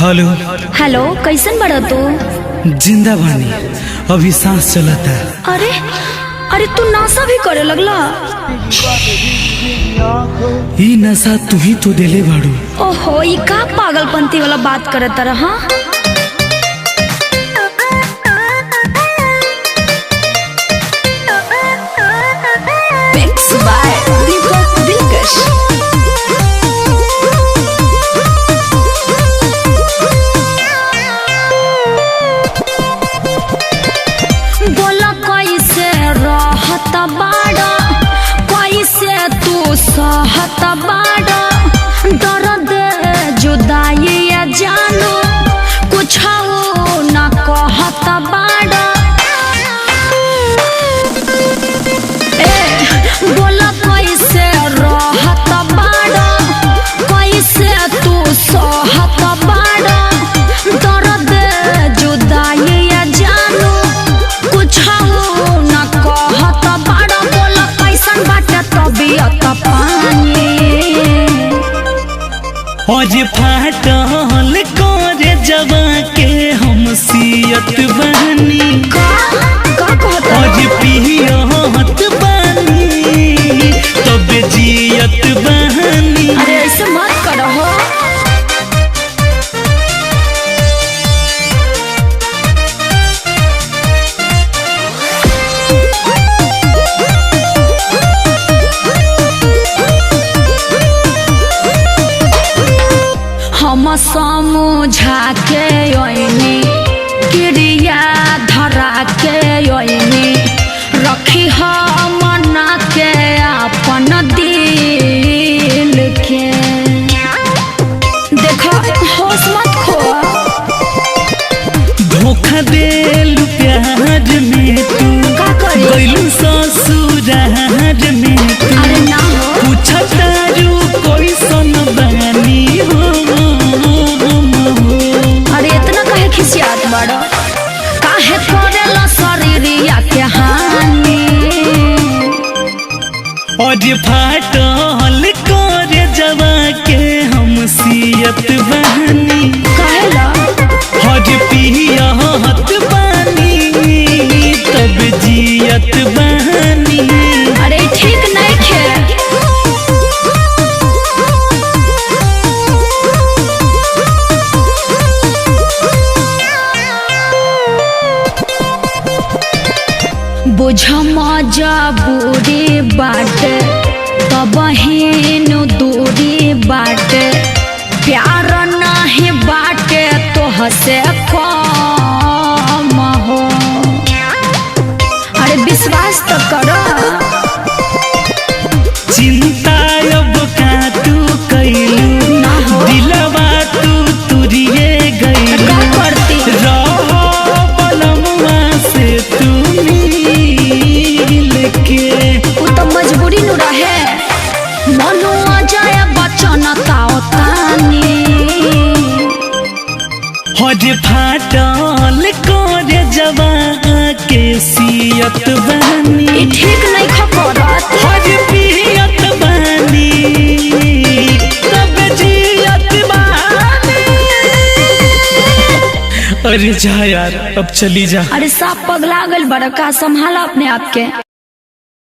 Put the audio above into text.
Hello. Hello, कैसन बड़ा तू? जिंदा बानी, अभी सांस चलता। अरे अरे तू नशा भी करे लगला? ई नशा तू ही तो देले बाड़ू। ओहो, ई का पागलपंती वाला बात करे तरह? हाँ, Mixed by Deepak Dilkash। बोला कैसे रहत बाड़ा, कैसे तू सहत बाड़ा, दर्द जुदाई जानू कुछ न कहत बाड़ा। बोला कैसे रहत बाड़ा, कैसे तू सहत बाड़ा, दर्द जुदाई जानू कुछ न कहत बाड़ा। बोला कैसन बाटे तबीयत पानी? आज फाटल करे जवा के हम सियत बहनी, आज पियत बानी तब जियत बहनी। अरे ऐसे मत करो। हम समझा के ओइनी, क्रिया धरा के ओइनी, रखी हम मना के अपन दिल के। देखो, होश मत खो। धोखा देलू प्यार में तू, का करी? गइलू ससुरार में तू। अरे ना हो। पूछा तारू कोई सन बानी हो। अरे इतना काहे खिसियात बड़ा? काहे करेला शरीरिया के हानि? आज फाटल करे जवा के हम सियत बहनी, काहेला? आज पियत बानी तब जियत बहनी। अरे ठीक नहीं खे। बुझ मजबूरी बाटे तब हिनु दूरी बाटे, प्यार नहीं बाटे तोह से कम हो। अरे विश्वास तो करो। चिंता अब का तू कैलू, ना हो। दिलवा तू तुरिए गइलू। का करती? रहो बलमुआ से तू मिल के। वो तो मजबूरी नु रहे। मनु अजय बचन ताओ तानी। आज फाटल करे जवा के सियत बहनी, ई ठीक नहीं खपरत। आज पियत बानी तब जियत बानी। अरे जा यार, अब चली जा। अरे साफ पगला गल बड़ा का, संभाला अपने आप के।